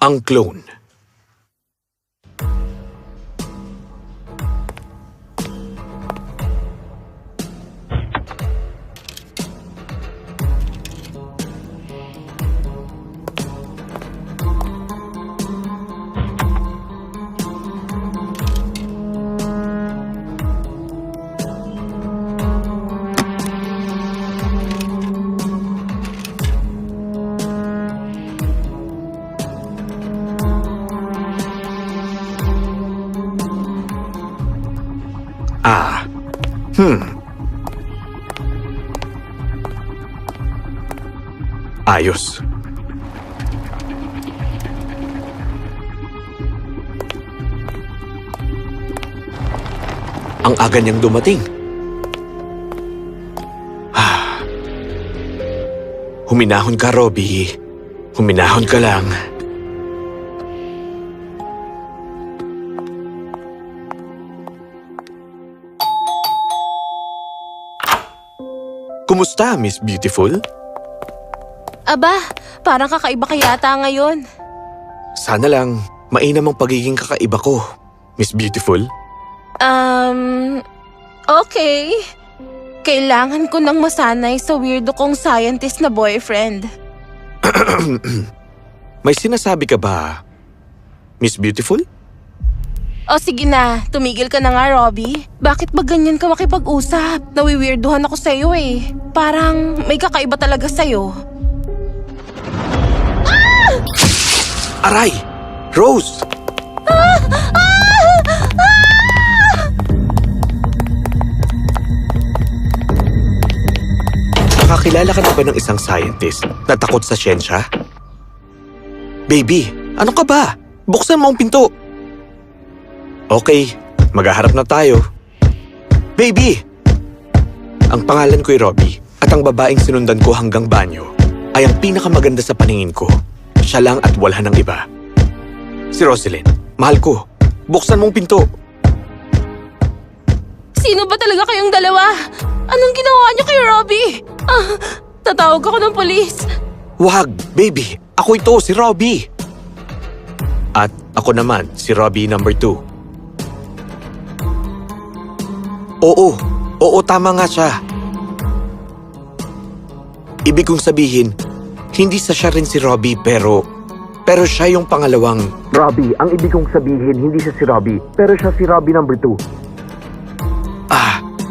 Ang clone. Ayos. Ang aga niyang dumating. Huminahon ka, Robbie. Huminahon ka lang. Kumusta, Miss Beautiful? Aba, parang kakaiba ka yata ngayon. Sana lang mainam ang pagiging kakaiba ko, Miss Beautiful. Okay. Kailangan ko nang masanay sa weirdo kong scientist na boyfriend. May sinasabi ka ba, Miss Beautiful? O sige na, tumigil ka na nga, Robbie. Bakit ba ganyan ka makipag-usap? Nawiweirduhan ako sa'yo eh. Parang may kakaiba talaga sa'yo. Aray! Rose! Nakakilala ka na ba ng isang scientist na takot sa siyensya? Baby, ano ka ba? Buksan mo ang pinto! Okay, maghaharap na tayo. Baby! Ang pangalan ko'y Robbie at ang babaeng sinundan ko hanggang banyo ay ang pinakamaganda sa paningin ko. Siya lang at wala ng iba. Si Rosalyn, mahal ko. Buksan mong pinto. Sino ba talaga kayong dalawa? Anong ginawa niyo kay Robbie? Tatawag ako ng polis. Wag, baby. Ako ito, si Robbie. At ako naman, si Robbie number 2. Oo, tama nga siya. Ibig kong sabihin, hindi siya rin si Robbie pero siya yung pangalawang Robbie. Ang ibig kong sabihin, hindi siya si Robbie pero siya si Robbie number 2.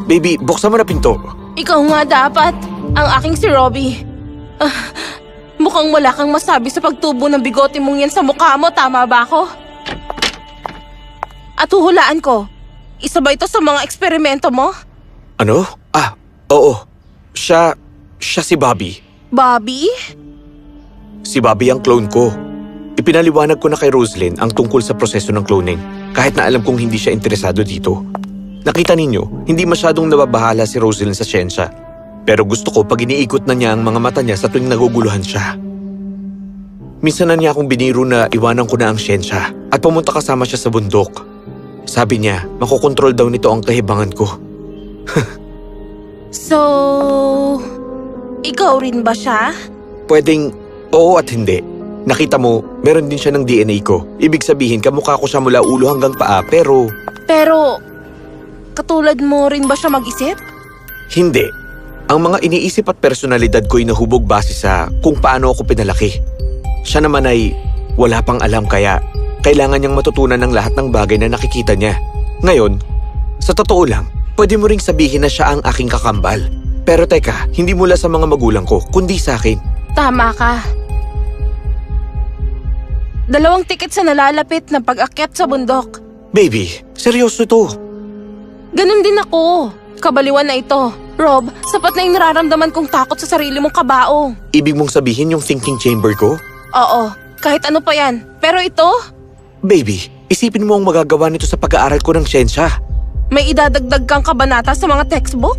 Baby, buksan mo na pinto. Ikaw nga dapat. Ang aking si Robbie. Mukhang wala kang masabi sa pagtubo ng bigote mong yan sa mukha mo, tama ba ako? At huhulaan ko, isa ba ito sa mga eksperimento mo? Ano? Oo. Siya si Bobby. Bobby? Si Bobby ang clone ko. Ipinaliwanag ko na kay Rosalyn ang tungkol sa proseso ng cloning kahit na alam kong hindi siya interesado dito. Nakita ninyo, hindi masyadong nababahala si Rosalyn sa siyensya. Pero gusto ko pag iniikot na niya ang mga mata niya sa tuwing naguguluhan siya. Minsan na niya akong biniro na iwanan ko na ang siyensya at pumunta kasama siya sa bundok. Sabi niya, makokontrol daw nito ang kahibangan ko. So, ikaw rin ba siya? Pwedeng oo at hindi. Nakita mo, meron din siya ng DNA ko. Ibig sabihin, kamukha ko siya mula ulo hanggang paa pero, katulad mo rin ba siya mag-isip? hindi. Ang mga iniisip at personalidad ko'y nahubog base sa kung paano ako pinalaki. Siya naman ay wala pang alam kaya kailangan niyang matutunan ng lahat ng bagay na nakikita niya. Ngayon, sa totoo lang, pwede mo ring sabihin na siya ang aking kakambal. Pero teka, hindi mula sa mga magulang ko, kundi sa akin. Tama ka. 2 tiket sa nalalapit na pag-akyat sa bundok. Baby, seryoso to. Ganun din ako. Kabaliwan na ito. Rob, sapat na yung nararamdaman kong takot sa sarili mong kabao. Ibig mong sabihin yung thinking chamber ko? Oo, kahit ano pa yan. Pero ito, Baby, isipin mo ang magagawa nito sa pag-aaral ko ng siyensya. may idadagdag kang kabanata sa mga textbook?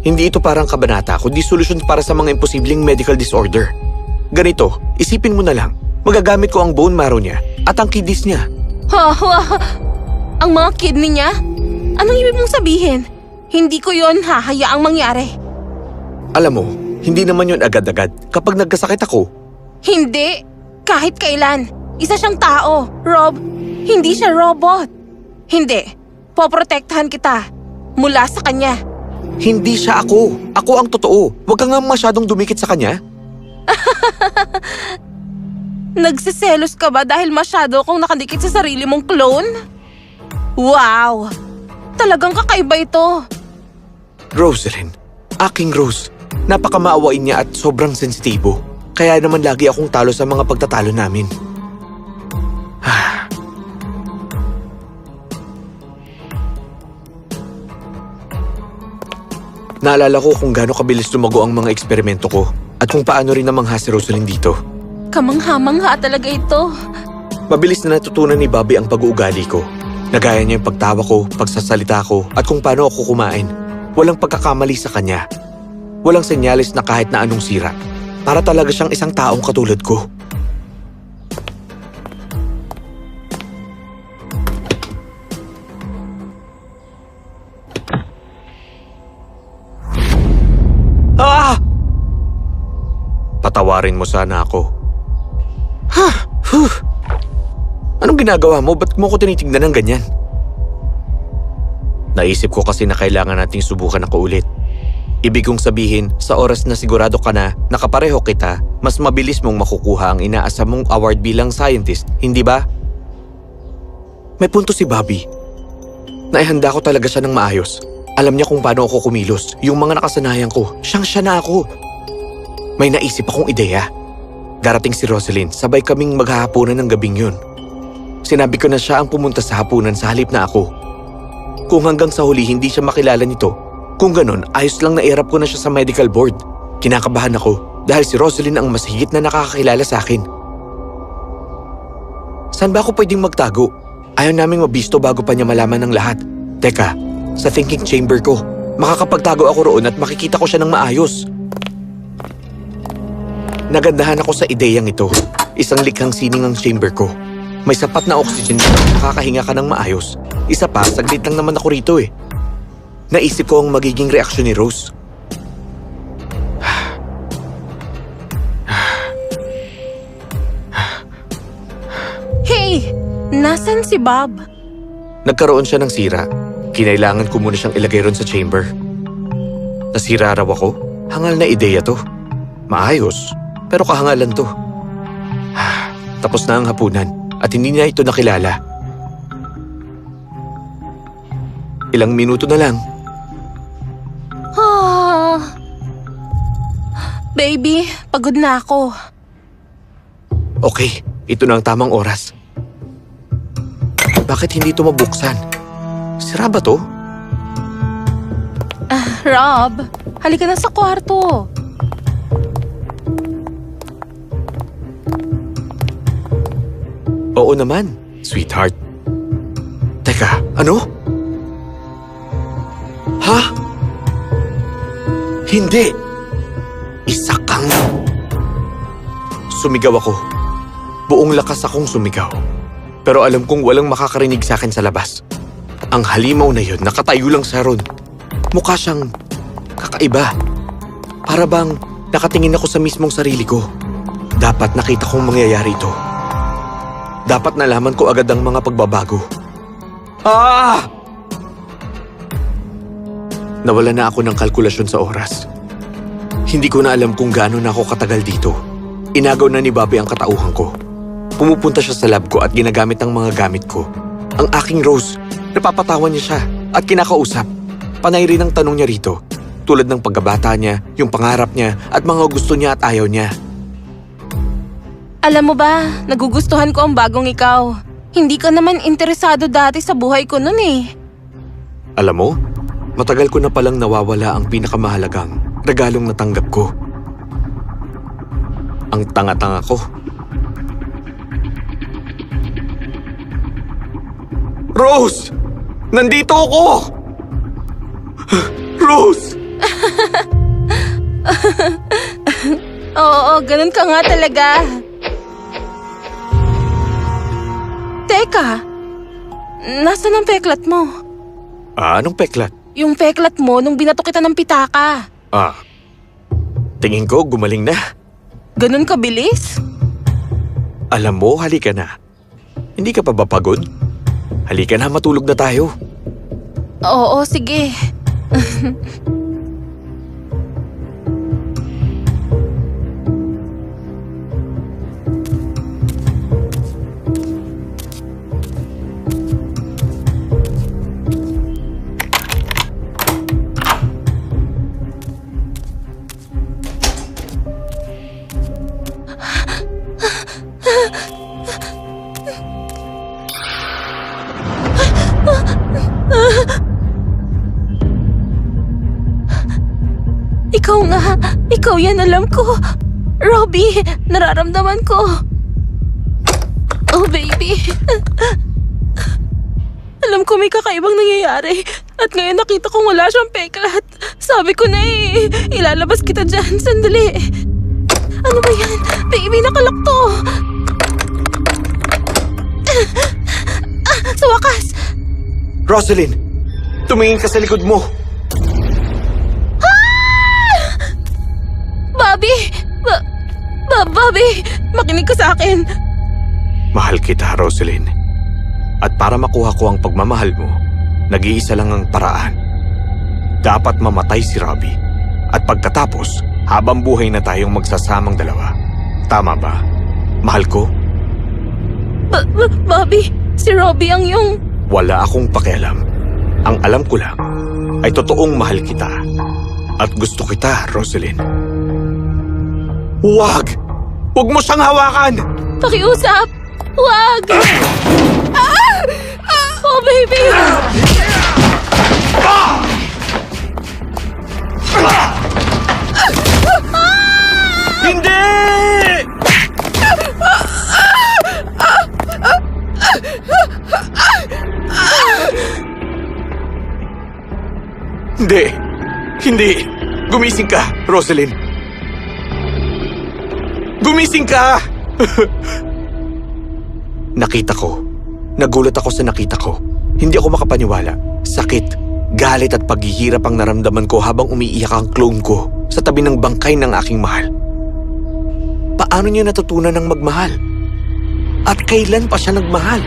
Hindi ito parang kabanata, kundi solusyon para sa mga imposibleng medical disorder. Ganito, isipin mo na lang. Magagamit ko ang bone marrow niya at ang kidneys niya. Ang mga kidney niya? Anong ibig mong sabihin? Hindi ko yon hahayaang mangyari. Alam mo, hindi naman yon agad-agad. Kapag nagkasakit ako, Hindi. Kahit kailan. Isa siyang tao. Rob, hindi siya robot. Hindi. Poprotektahan kita. Mula sa kanya. Hindi siya ako. Ako ang totoo. Huwag ka nga masyadong dumikit sa kanya. Nagsiselos ka ba dahil masyado akong nakadikit sa sarili mong clone? Wow! Talagang kakaiba ito. Rosalind, aking Rose. Napakamaawain niya at sobrang sensitibo. Kaya naman lagi akong talo sa mga pagtatalo namin. Naalala ko kung gaano kabilis lumago ang mga eksperimento ko at kung paano rin namangha si Rosalind dito. Kamangha-mangha talaga ito. Mabilis na natutunan ni Bobby ang pag-uugali ko. Nagaya niya yung pagtawa ko, pagsasalita ko at kung paano ako kumain. Walang pagkakamali sa kanya. Walang senyalis na kahit na anong sira. Para talaga siyang isang taong katulad ko. Ah! Patawarin mo sana ako. Anong ginagawa mo? Ba't mo ko tinitignan ng ganyan? Naisip ko kasi na kailangan nating subukan ako ulit. Ibig kong sabihin, sa oras na sigurado ka na nakapareho kita, mas mabilis mong makukuha ang inaasam mong award bilang scientist, hindi ba? May punto si Bobby. Naihanda ko talaga siya ng maayos. Alam niya kung paano ako kumilos. Yung mga nakasanayan ko, siya na ako. May naisip akong ideya. Darating si Rosalind, sabay kaming maghahaponan ng gabing yun. Sinabi ko na siya ang pumunta sa hapunan sa halip na ako. Kung hanggang sa huli hindi siya makilala nito, kung ganon, ayos lang na i-harap ko na siya sa medical board. Kinakabahan ako dahil si Rosalind ang mas higit na nakakakilala sa akin. Saan ba ako pwedeng magtago? Ayaw naming mabisto bago pa niya malaman ng lahat. Teka, sa thinking chamber ko, makakapagtago ako roon at makikita ko siya ng maayos. Nagandahan ako sa ideyang ito. Isang likhang sining ang chamber ko. May sapat na oxygen dito, makakahinga ka ng maayos. Isa pa, saglit lang naman ako rito eh. Naisip ko ang magiging reaksyon ni Rose. Hey! Nasaan si Bob? Nagkaroon siya ng sira. Kinailangan ko muna siyang ilagay ron sa chamber. Nasira raw ako? Hangal na ideya to. Maayos, pero kahangalan to. Tapos na ang hapunan at hindi niya ito nakilala. Ilang minuto na lang. Baby, pagod na ako. Okay, ito na ang tamang oras. Bakit hindi ito mabuksan? Sira ba to? Rob, halika na sa kwarto. Oo naman, sweetheart. Teka, ano? Ha? Hindi! Isa kang... Sumigaw ako. Buong lakas akong sumigaw. Pero alam kong walang makakarinig sa akin sa labas. Ang halimaw na yun, nakatayo lang sa ron. Mukha siyang kakaiba. Para bang nakatingin ako sa mismong sarili ko. Dapat nakita kong mangyayari ito. Dapat nalaman ko agad ang mga pagbabago. Ah! Nawala na ako ng kalkulasyon sa oras. Hindi ko na alam kung gaano na ako katagal dito. Inagaw na ni Bobby ang katauhan ko. Pumupunta siya sa lab ko at ginagamit ang mga gamit ko. Ang aking Rose, napapatawan niya siya at kinakausap. Panay rin ang tanong niya rito. Tulad ng pagkabata niya, yung pangarap niya at mga gusto niya at ayaw niya. Alam mo ba, nagugustuhan ko ang bagong ikaw. Hindi ka naman interesado dati sa buhay ko nun eh. Alam mo, matagal ko na palang nawawala ang pinakamahalagang regalong natanggap ko. Ang tanga-tanga ko. Rose! Nandito ako! Rose! Oo, ganun ka nga talaga. Teka, nasaan ang peklat mo? Anong peklat? Yung peklat mo nung binato kita ng pitaka. Tingin ko gumaling na. Ganun kabilis? Alam mo, halika na. Hindi ka pa ba pagod? Halika na, matulog na tayo. Oo, sige. Ikaw nga. Ikaw yan, alam ko. Robbie, nararamdaman ko. Oh, baby. Alam ko may kakaibang nangyayari. At ngayon nakita kong wala siyang peklat. Sabi ko na ilalabas kita dyan. Sandali. Ano ba yan? Baby, nakalak to. Sa wakas. Rosalyn, tumingin ka sa likod mo. Bobby! Bobby! Makinig ka sa akin. Mahal kita, Rosalyn. At para makuha ko ang pagmamahal mo, nag-iisa lang ang paraan. Dapat mamatay si Robbie. At pagkatapos, habang buhay na tayong magsasamang dalawa. Tama ba? Mahal ko? Bobby, si Robbie ang yung... Wala akong pakialam. Ang alam ko lang ay totoong mahal kita. At gusto kita, Rosalyn. Huwag! Huwag mo siyang hawakan! Pakiusap! Huwag! Oh, baby! Hindi! Hindi! Hindi! Gumising ka, Rosalyn! Gumising ka! Nakita ko. Nagulat ako sa nakita ko. Hindi ako makapaniwala. Sakit, galit at paghihirap ang naramdaman ko habang umiiyak ang clone ko sa tabi ng bangkay ng aking mahal. Paano niya natutunan ng magmahal? At kailan pa siya nagmahal?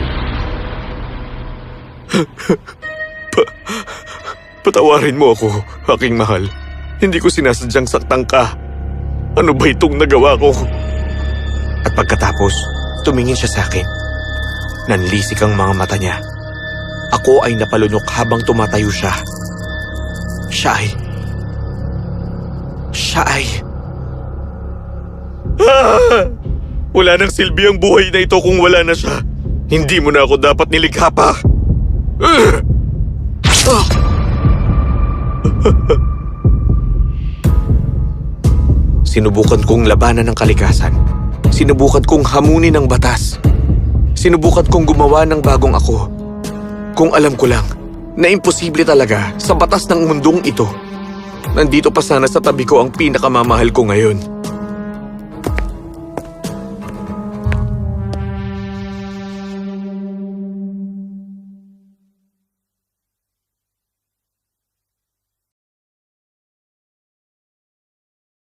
Patawarin mo ako, aking mahal. Hindi ko sinasadyang saktan ka. Ano ba itong nagawa ko? At pagkatapos, tumingin siya sa akin. Nanlisik ang mga mata niya. Ako ay napalunok habang tumatayo siya. Siya ay... Wala nang silbi ang buhay na ito kung wala na siya. Hindi mo na ako dapat nilikha pa. Sinubukan kong labanan ng kalikasan. Sinubukan kong hamunin ang batas. Sinubukan kong gumawa ng bagong ako. Kung alam ko lang na imposible talaga sa batas ng mundong ito. Nandito pa sana sa tabi ko ang pinakamamahal ko ngayon.